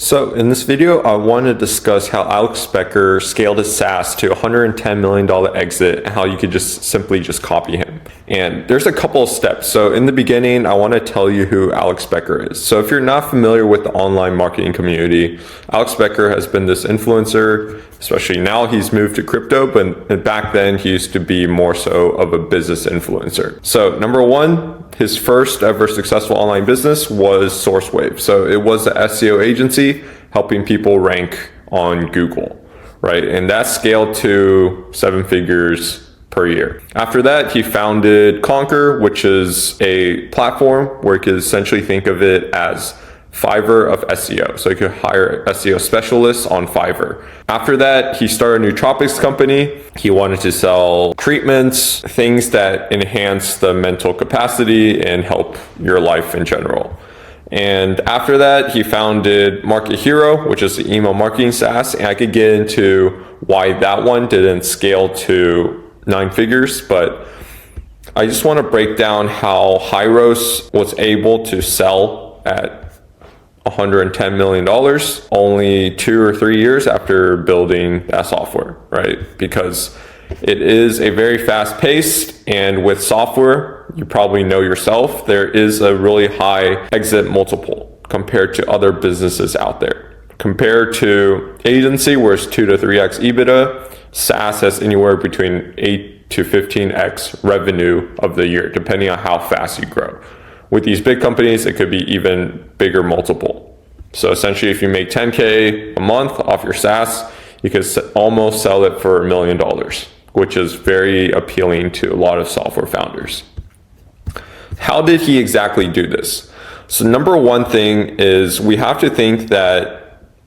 So in this video, I want to discuss how Alex Becker scaled his SaaS to $110 million exit and how you could just simply copy him. And there's a couple of steps. So in the beginning, I want to tell you who Alex Becker is. So if you're not familiar with the online marketing community, Alex Becker has been this influencer, especially now he's moved to crypto, but back then he used to be more so of a business influencer. So number one, his first ever successful online business was SourceWave. So it was an SEO agency helping people rank on Google, right? And that scaled to 7 figures per year. After that, he founded Conquer, which is a platform where you could essentially think of it as Fiverr of SEO. So you could hire SEO specialists on Fiverr. After that, he started a nootropics company. He wanted to sell treatments, things that enhance the mental capacity and help your life in general. And after that, he founded Market Hero, which is the email marketing SaaS. And I could get into why that one didn't scale to 9 figures, but I just want to break down how Hyros was able to sell at $110 million only 2 or 3 years after building that software, right? Because it is a very fast paced, and with software, you probably know yourself, there is a really high exit multiple compared to other businesses out there. Compared to agency, where it's 2 to 3x EBITDA, SaaS has anywhere between 8 to 15x revenue of the year, depending on how fast you grow. With these big companies, it could be even bigger multiple. So essentially, if you make 10K a month off your SaaS, you could almost sell it for $1 million, which is very appealing to a lot of software founders. How did he exactly do this? So number one thing is we have to think that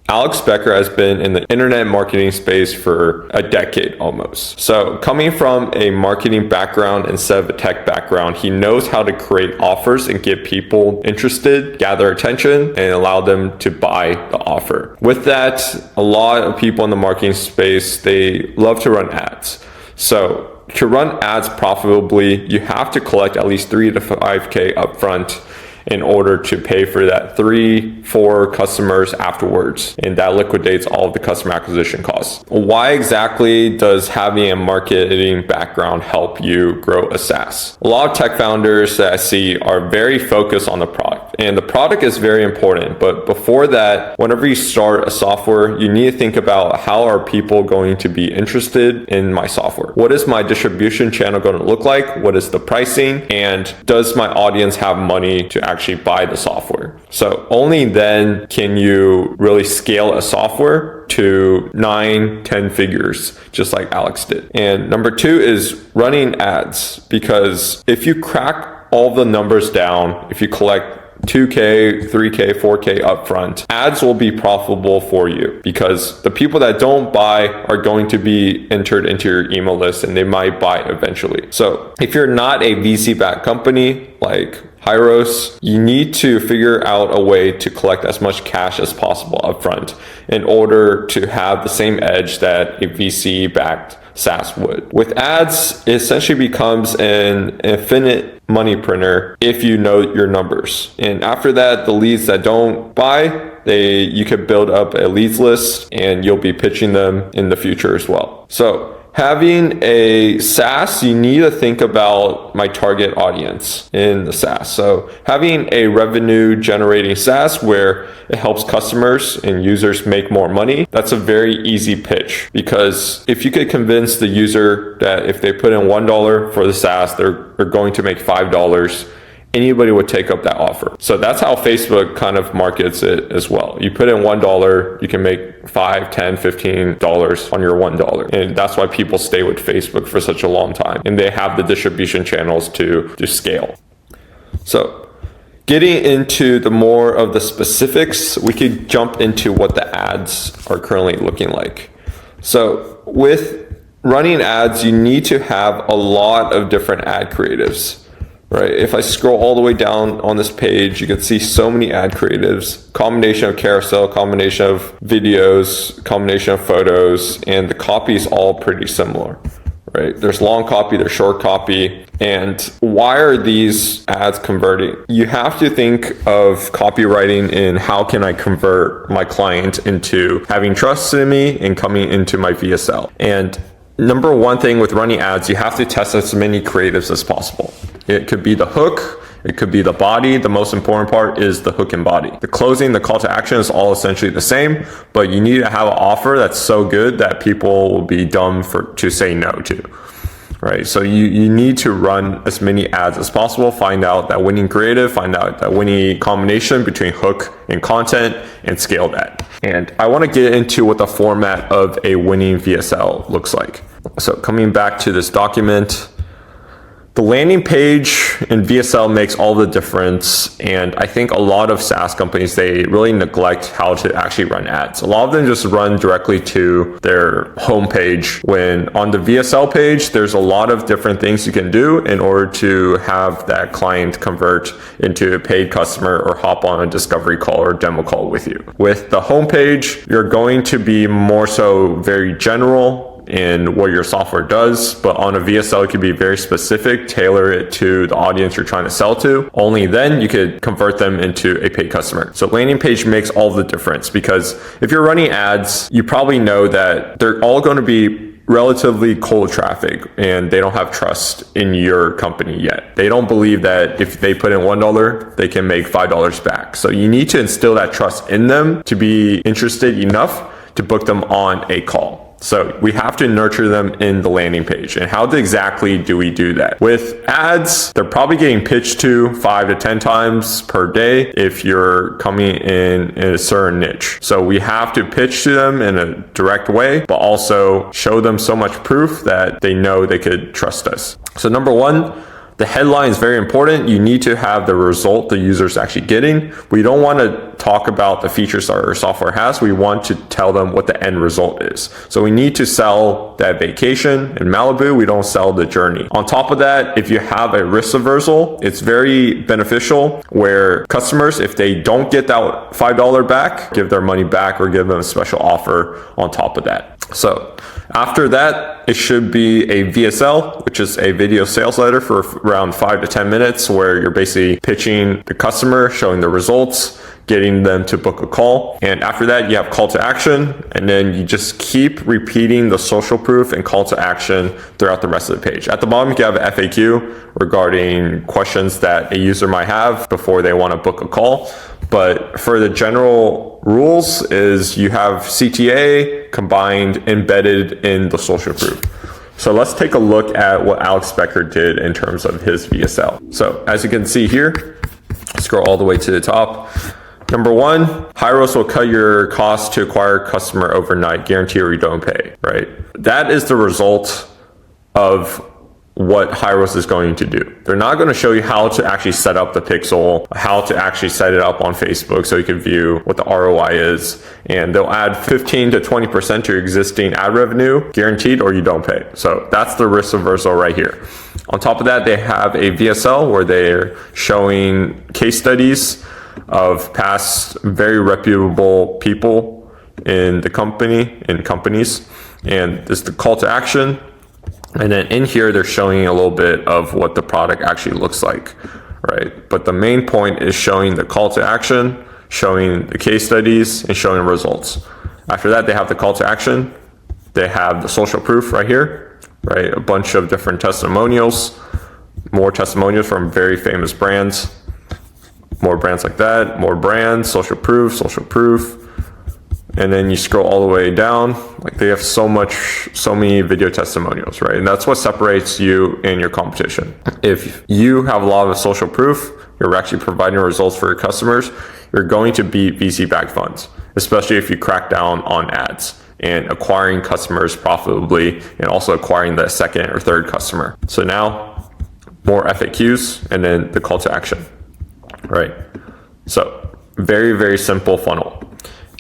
Alex Becker has been in the internet marketing space for a decade almost. So coming from a marketing background instead of a tech background, he knows how to create offers and get people interested, gather attention, and allow them to buy the offer. With that, a lot of people in the marketing space, they love to run ads. So to run ads profitably, you have to collect at least 3 to 5K upfront in order to pay for that 3-4 customers afterwards. And that liquidates all of the customer acquisition costs. Why exactly does having a marketing background help you grow a SaaS? A lot of tech founders that I see are very focused on the product. And the product is very important. But before that, whenever you start a software, you need to think about how are people going to be interested in my software? What is my distribution channel going to look like? What is the pricing? And does my audience have money to actually buy the software? So only then can you really scale a software to 9-10 figures, just like Alex did. And number 2 is running ads, because if you crack all the numbers down, if you collect 2K, 3K, 4K upfront, ads will be profitable for you, because the people that don't buy are going to be entered into your email list and they might buy eventually. So if you're not a VC-backed company like Hyros, you need to figure out a way to collect as much cash as possible upfront in order to have the same edge that a VC-backed SaaS would. With ads, it essentially becomes an infinite money printer if you know your numbers. And after that, the leads that don't buy, you could build up a leads list and you'll be pitching them in the future as well. So having a SaaS, you need to think about my target audience in the SaaS. So having a revenue generating SaaS where it helps customers and users make more money, that's a very easy pitch, because if you could convince the user that if they put in $1 for the SaaS, they're going to make $5, anybody would take up that offer. So that's how Facebook kind of markets it as well. You put in $1, you can make $5, $10, $15 on your $1. And that's why people stay with Facebook for such a long time. And they have the distribution channels to scale. So getting into the more of the specifics, we could jump into what the ads are currently looking like. So with running ads, you need to have a lot of different ad creatives. Right. If I scroll all the way down on this page, you can see so many ad creatives, combination of carousel, combination of videos, combination of photos, and the copy is all pretty similar, right? There's long copy, there's short copy. And why are these ads converting? You have to think of copywriting in how can I convert my client into having trust in me and coming into my VSL. And number one thing with running ads, you have to test as many creatives as possible. It could be the hook, it could be the body. The most important part is the hook and body. The closing, the call to action is all essentially the same, but you need to have an offer that's so good that people will be dumb to say no to. Right? So you need to run as many ads as possible, find out that winning creative, find out that winning combination between hook and content, and scale that. And I want to get into what the format of a winning VSL looks like. So coming back to this document, the landing page in VSL makes all the difference, and I think a lot of SaaS companies, they really neglect how to actually run ads. A lot of them just run directly to their homepage, when on the VSL page, there's a lot of different things you can do in order to have that client convert into a paid customer or hop on a discovery call or demo call with you. With the homepage, you're going to be more so very general in what your software does, but on a VSL, it can be very specific, tailor it to the audience you're trying to sell to. Only then you could convert them into a paid customer. So landing page makes all the difference, because if you're running ads, you probably know that they're all going to be relatively cold traffic and they don't have trust in your company yet. They don't believe that if they put in $1, they can make $5 back. So you need to instill that trust in them to be interested enough to book them on a call. So we have to nurture them in the landing page. And how exactly do we do that? With ads, they're probably getting pitched to 5 to 10 times per day if you're coming in a certain niche. So we have to pitch to them in a direct way, but also show them so much proof that they know they could trust us. So number one, the headline is very important. You need to have the result the user's actually getting. We don't want to talk about the features our software has. We want to tell them what the end result is. So we need to sell that vacation in Malibu. We don't sell the journey. On top of that, if you have a risk aversion, it's very beneficial where customers, if they don't get that $5 back, give their money back or give them a special offer on top of that. So after that, it should be a VSL, which is a video sales letter for around 5 to 10 minutes, where you're basically pitching the customer, showing the results, getting them to book a call. And after that, you have call to action, and then you just keep repeating the social proof and call to action throughout the rest of the page. At the bottom, you have an FAQ regarding questions that a user might have before they want to book a call. But for the general rules is you have CTA combined, embedded in the social proof. So let's take a look at what Alex Becker did in terms of his VSL. So as you can see here, scroll all the way to the top. Number one, Hyros will cut your cost to acquire a customer overnight, guarantee or you don't pay, right? That is the result of what Hyros is going to do. They're not going to show you how to actually set up the pixel, how to actually set it up on Facebook so you can view what the ROI is. And they'll add 15 to 20% to your existing ad revenue, guaranteed or you don't pay. So that's the risk aversion right here. On top of that, they have a VSL where they're showing case studies of past very reputable people in the company, in companies. And this is the call to action. And then in here, they're showing a little bit of what the product actually looks like, right? But the main point is showing the call to action, showing the case studies, and showing results. After that, they have the call to action. They have the social proof right here, right? A bunch of different testimonials, more testimonials from very famous brands, more brands like that, more brands, social proof, and then you scroll all the way down, like they have so many video testimonials, right? And that's what separates you and your competition. If you have a lot of social proof, you're actually providing results for your customers, you're going to beat VC-backed funds, especially if you crack down on ads and acquiring customers profitably and also acquiring the second or third customer. So now more FAQs and then the call to action, right? So very, very simple funnel.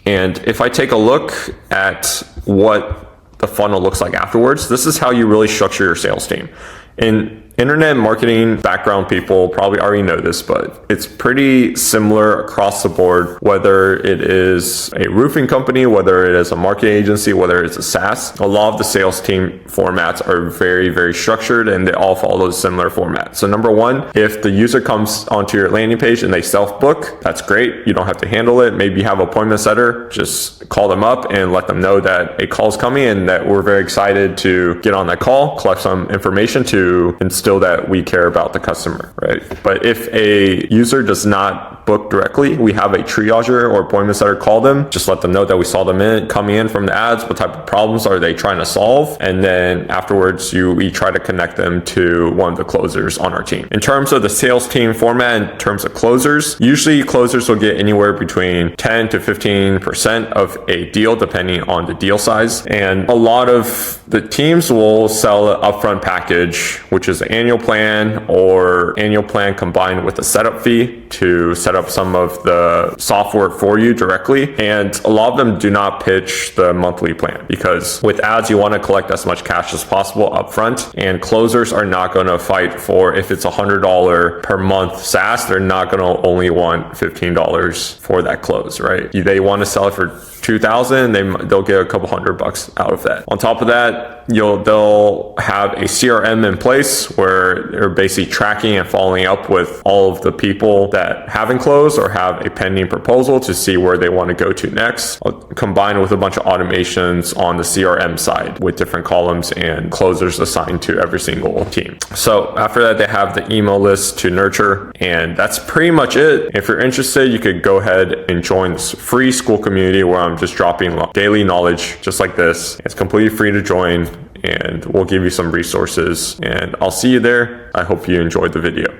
And if I take a look at what the funnel looks like afterwards, this is how you really structure your sales team. And Internet marketing background people probably already know this, but it's pretty similar across the board, whether it is a roofing company, whether it is a marketing agency, whether it's a SaaS. A lot of the sales team formats are very, very structured, and they all follow a similar format. So number one, if the user comes onto your landing page and they self-book, that's great. You don't have to handle it. Maybe you have an appointment setter, just call them up and let them know that a call is coming and that we're very excited to get on that call, collect some information to instill that we care about the customer, right? But if a user does not book directly, we have a triager or appointment setter call them, just let them know that we saw them coming in from the ads, what type of problems are they trying to solve, and then afterwards we try to connect them to one of the closers on our team. In terms of the sales team format, in terms of closers, usually closers will get anywhere between 10 to 15% of a deal depending on the deal size, and a lot of the teams will sell an upfront package, which is an annual plan or annual plan combined with a setup fee to set up some of the software for you directly. And a lot of them do not pitch the monthly plan because with ads, you want to collect as much cash as possible upfront, and closers are not going to fight for, if it's $100 per month SaaS, they're not going to only want $15 for that close, right? They want to sell it for $2,000, they'll get a couple $100 out of that. On top of that, they'll have a CRM in place where they're basically tracking and following up with all of the people that haven't closed or have a pending proposal to see where they want to go to next, combined with a bunch of automations on the CRM side with different columns and closers assigned to every single team. So after that, they have the email list to nurture, and that's pretty much it. If you're interested, you could go ahead and join this free school community where I'm just dropping daily knowledge just like this. It's completely free to join, and we'll give you some resources, and I'll see you there. I hope you enjoyed the video.